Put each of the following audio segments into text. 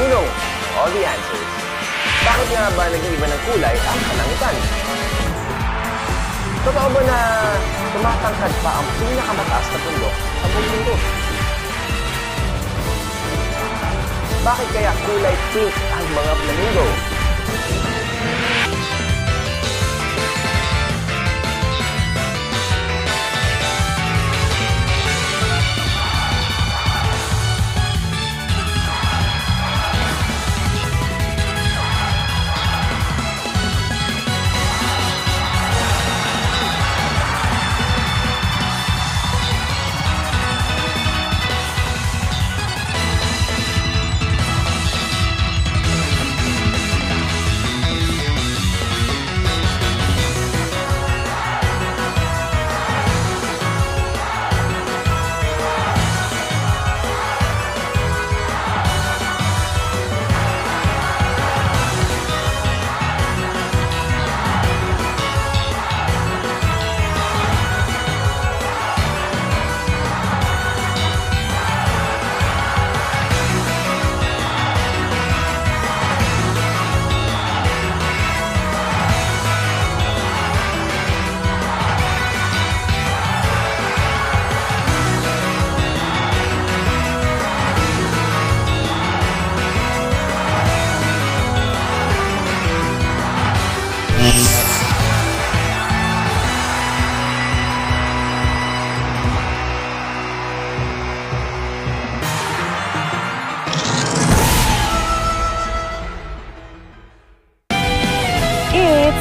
Tanong, all the answers. Bakit nga ba nag-iiba ng kulay ang kalangitan? Totoo ba na tumatangkad pa ang pinakamataas na bundok sa buong mundo? Bakit kaya kulay pink ang mga flamingo?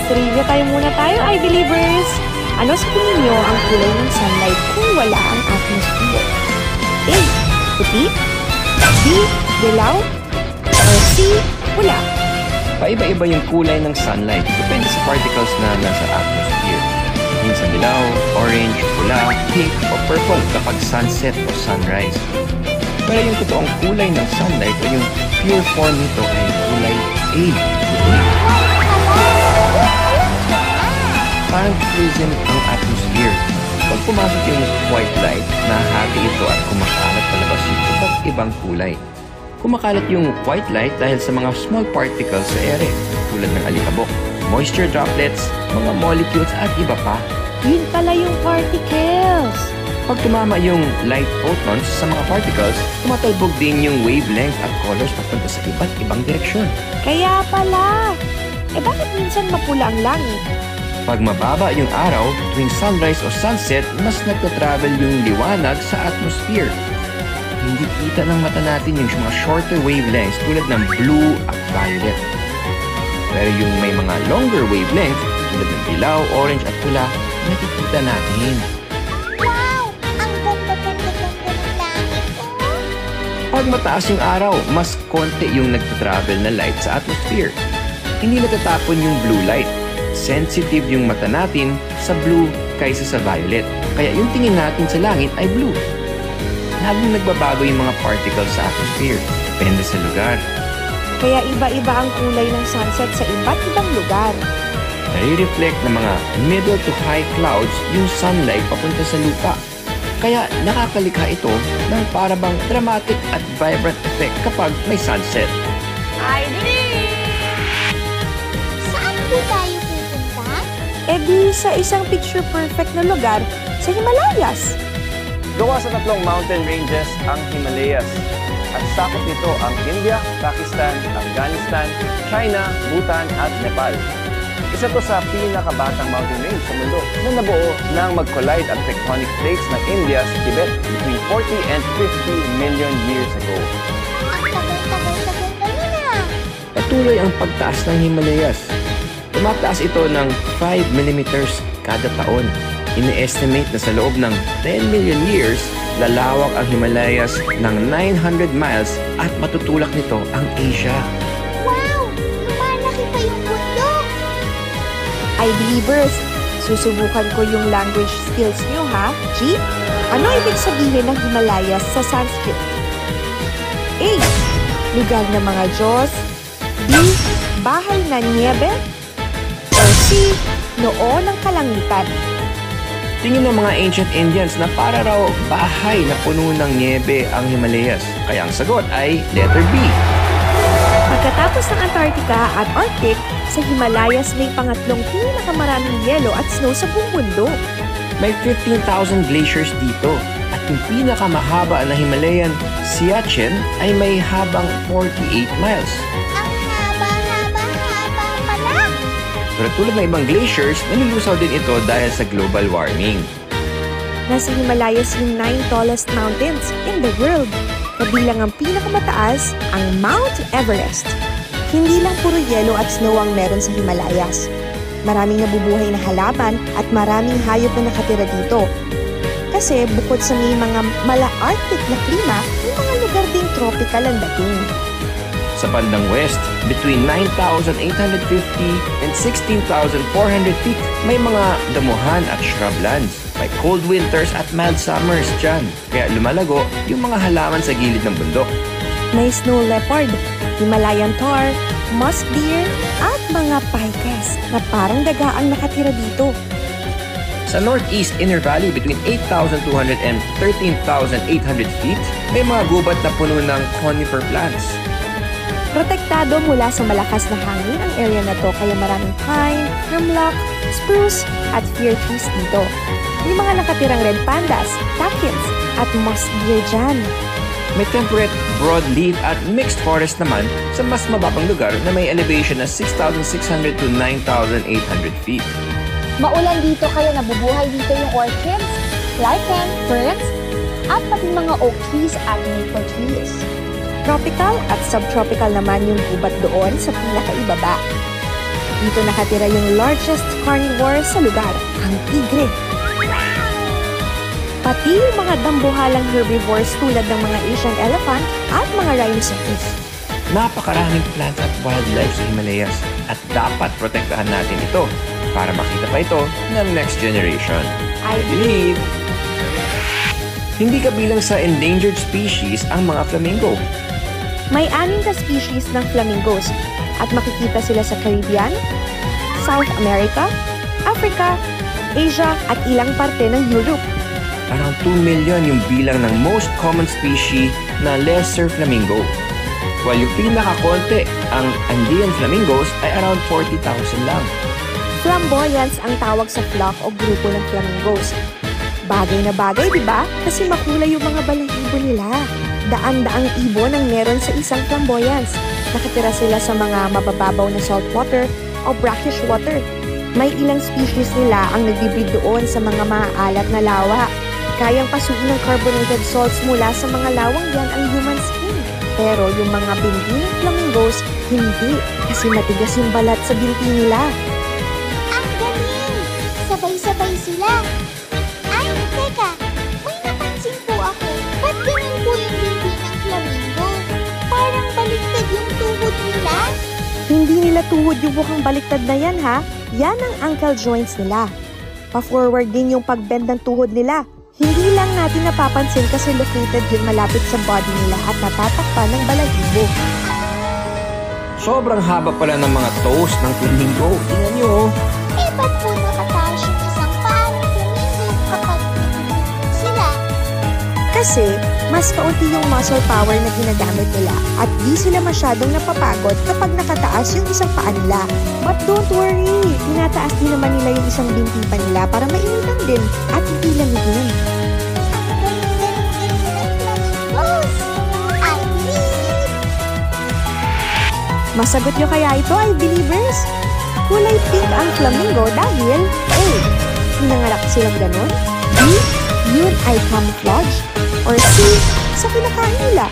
Trivia time muna tayo, I-Believers! Ano sa tingin nyo ang kulay ng sunlight kung wala ang atmosphere? A. Puti, B. Dilaw, or C. Pula? Paiba-iba yung kulay ng sunlight depende sa particles na nasa atmosphere. Minsan dilaw, orange, pula, pink, o purple kapag sunset o sunrise. Pero yung totoong kulay ng sunlight o yung pure form nito ay kulay A. Puti. Parang prism ang atmosphere. Pag pumasok yung white light, nahahati ito at kumakalat palabas yung iba't ibang kulay. Kumakalat yung white light dahil sa mga small particles sa ere, tulad ng alikabok, moisture droplets, mga molecules at iba pa. Yun pala yung particles! Pag tumama yung light photons sa mga particles, tumatalbog din yung wavelength at colors papunta sa iba't ibang direksyon. Kaya pala! Bakit minsan mapula ang langit? Pag mababa yung araw, tuwing sunrise o sunset, mas nagtatravel yung liwanag sa atmosphere. Hindi kita ng mata natin yung mga shorter wavelengths tulad ng blue at violet. Pero yung may mga longer wavelengths tulad ng dilaw, orange at pula, nakikita natin. Wow! Ang ganda-ganda-ganda ng langit, oh! Pag mataas yung araw, mas konti yung nagtatravel na light sa atmosphere. Hindi natatapon yung blue light. Sensitive yung mata natin sa blue kaysa sa violet. Kaya yung tingin natin sa langit ay blue. Laging nagbabago yung mga particles sa atmosphere. Depende sa lugar. Kaya iba-iba ang kulay ng sunset sa iba't ibang lugar. Nare-reflect ng mga middle to high clouds yung sunlight papunta sa lupa. Kaya nakakalikha ito ng parabang dramatic at vibrant effect kapag may sunset. I believe! Saan po tayo pupunta? Di sa isang picture-perfect na lugar sa Himalayas. Gawa sa 3 mountain ranges ang Himalayas. At sakop nito ang India, Pakistan, Afghanistan, China, Bhutan at Nepal. Isa to sa pinakabatang mountain range sa mundo na nabuo nang mag-collide ang tectonic plates ng India sa Tibet between 40 and 50 million years ago. Ang tagal-tagal-tagal na. Patuloy ang pagtaas ng Himalayas. Tumataas ito ng 5 millimeters kada taon. Ini-estimate na sa loob ng 10 million years, lalawak ang Himalayas ng 900 miles at matutulak nito ang Asia. Wow! Lumalaki pa yung bundok! I-Believers, susubukan ko yung language skills nyo ha. G, ano ibig sabihin ng Himalayas sa Sanskrit? A. Lugar ng mga Diyos. B. Bahay na niebe. Or C. Noo ng kalangitan. Tingin ng mga ancient Indians na para raw bahay na puno ng niebe ang Himalayas. Kaya ang sagot ay letter B. Pagkatapos ng Antarctica at Arctic, sa Himalayas may pangatlong pinakamaraming yelo at snow sa buong mundo. May 15,000 glaciers dito at yung pinakamahaba na Himalayan Siachen ay may habang 48 miles. Ang haba pala. Pero tulad ng ibang glaciers, nalulusaw din ito dahil sa global warming. Nasa Himalayas yung 9 tallest mountains in the world. Kabilang ang pinakamataas, ang Mount Everest. Hindi lang puro yelo at snow ang meron sa Himalayas. Maraming nabubuhay na halaman at maraming hayop na nakatira dito. Kasi bukod sa may mga mala-Arctic na klima, may mga lugar ding tropical ang dating. Sa bandang west, between 9,850 and 16,400 feet, may mga damuhan at shrublands. May cold winters at mild summers dyan, kaya lumalago yung mga halaman sa gilid ng bundok. May snow leopard, Himalayan tahr, musk deer, at mga paikas na parang daga ang nakatira dito. Sa northeast inner valley between 8,200 and 13,800 feet, may mga gubat na puno ng conifer plants. Protektado mula sa malakas na hangin ang area na to kaya maraming pine, hemlock, spruce at fir trees dito. May mga nakatirang red pandas, takins at musk deer dyan. May temperate, broadleaf at mixed forest naman sa mas mababang lugar na may elevation na 6,600 to 9,800 feet. Maulan dito kaya nabubuhay dito yung orchids, lichen, ferns, at pati mga oak trees at maple trees. Tropical at subtropical naman yung gubat doon sa pinakaibaba. Dito nakatira yung largest carnivore sa lugar, ang tigre. Pati yung mga dambuhalang herbivores tulad ng mga Asian elephant at mga rhinoceros. Napakaraming plants at wildlife sa Himalayas at dapat protektahan natin ito para makita pa ito ng next generation. I believe! Hindi kabilang sa endangered species ang mga flamingo. May 6 na species ng flamingos at makikita sila sa Caribbean, South America, Africa, Asia at ilang parte ng Europe. Around 2 million yung bilang ng most common species na lesser flamingo. While yung pinakakonti, ang Andean flamingos ay around 40,000 lang. Flamboyants ang tawag sa flock o grupo ng flamingos. Bagay na bagay, di ba? Kasi makulay yung mga balahibo nila. Daan-daang ibon ang meron sa isang flamboyance. Nakatira sila sa mga mabababaw na saltwater o brackish water. May ilang species nila ang nagbibreed doon sa mga maaalat na lawa. Kayang pasukin ng carbonated salts mula sa mga lawang yan ang human skin. Pero yung mga binti ng flamingos, hindi. Kasi matigas yung balat sa binti nila. Ang galing! Sabay-sabay sila. Ay, teka. May napansin po ako. Ba't ganun po yung binti ng flamingo? Parang baliktad yung tuhod nila. Hindi nila tuhod yung mukhang baliktad na yan, ha? Yan ang ankle joints nila. Pa-forward din yung pag-bend ng tuhod nila. Hindi lang natin napapansin kasi located yun malapit sa body nila at natatakpan ng balahibo. Sobrang haba pala ng mga toes ng flamingo. Tingnan nyo. Eh, ba't po nakataas yung isang paa ng flamingo kapag sila? Kasi mas kaunti yung muscle power na ginagamit nila at di sila masyadong napapagod kapag nakataas yung isang paa nila. But don't worry, tinataas din naman nila yung isang binti pa nila para mainitan din at hindi lamigin. Ang galing-galing ng flamingos. I believe! Masagot nyo kaya ito, I believers? Kulay pink ang flamingo dahil A. Pinanganak silang ganon. B. Yun ay camouflage. Or C. Sa kinakain nila.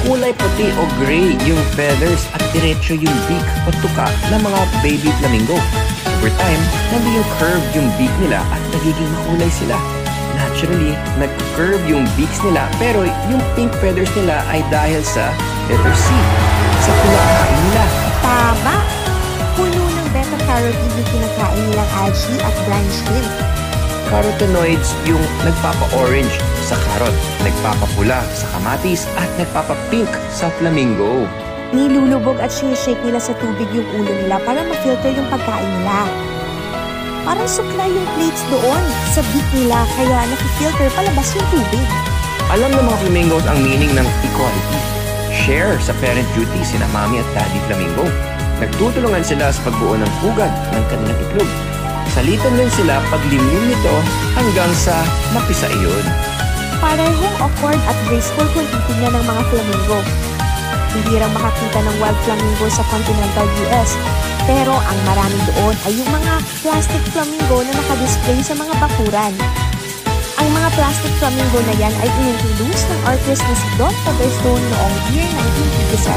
Kulay puti o gray yung feathers at diretso yung beak o tuka ng mga baby flamingo. Over time, naging curved yung beak nila at nagiging makulay sila. Naturally, nag-curve yung beaks nila pero yung pink feathers nila ay dahil sa letter C, sa kinakain nila. Tama! Puno ng beta-carotene yung kinakain nilang algae at brine shrimp. Carotenoids yung nagpapa-orange sa carrot, nagpapapula sa kamatis at nagpapa-pink sa flamingo. Nilulubog at sinishake nila sa tubig yung ulo nila para ma-filter yung pagkain nila. Parang supply yung plates doon sa beak nila kaya nakifilter palabas yung tubig. Alam ng mga flamingos ang meaning ng equality. Share sa parent duty sina Mami at Daddy Flamingo. Nagtutulungan sila sa pagbuo ng pugad ng kanilang itlog. Salitan din sila paglimlim nito hanggang sa mapisa iyon. Parehong awkward at graceful kung titignan ng mga flamingo. Hindi rin makakita ng wild flamingo sa continental US, pero ang marami doon ay yung mga plastic flamingo na nakadisplay sa mga bakuran. Ang mga plastic flamingo na yan ay inintroduce ng artist na si Don Featherstone noong year 1957.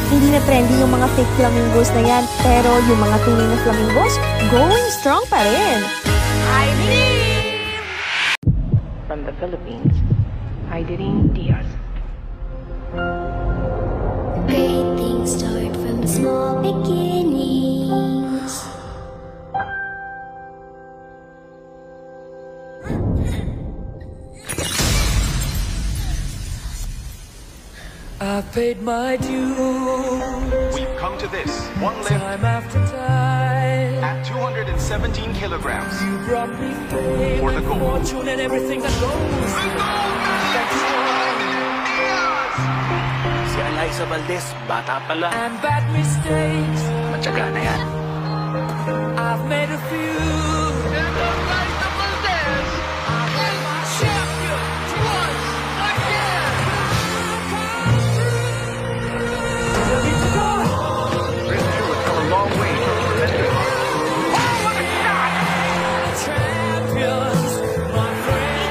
Hindi na trendy yung mga fake flamingos na yan, pero yung mga tunay na flamingos, going strong pa rin. From the Philippines, Aidelin Diaz. Great things start from small beginnings. I've paid my dues. We've come to this. One lift Time after time. at 217 kilograms. You brought me fame For the and gold. fortune and everything that goes. Si Eliza Valdez, bata pa lang. And bad mistakes. Matyaga na yan. I've made a few. And Eliza Valdez, I am my champion once again. Richard has come a long way from tremendous. Champions, my friend.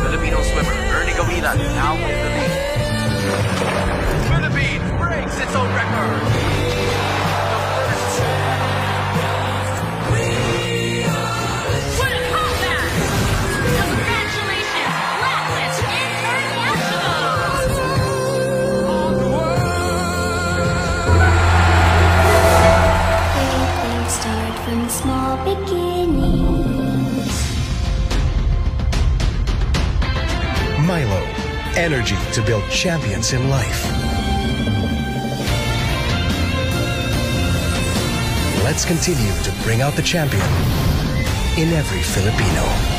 Filipino swimmer Ernie Gawilan now holds the lead. Philippines breaks its own record. Great things start from small beginnings. Milo, energy to build champions in life. Let's continue to bring out the champion in every Filipino.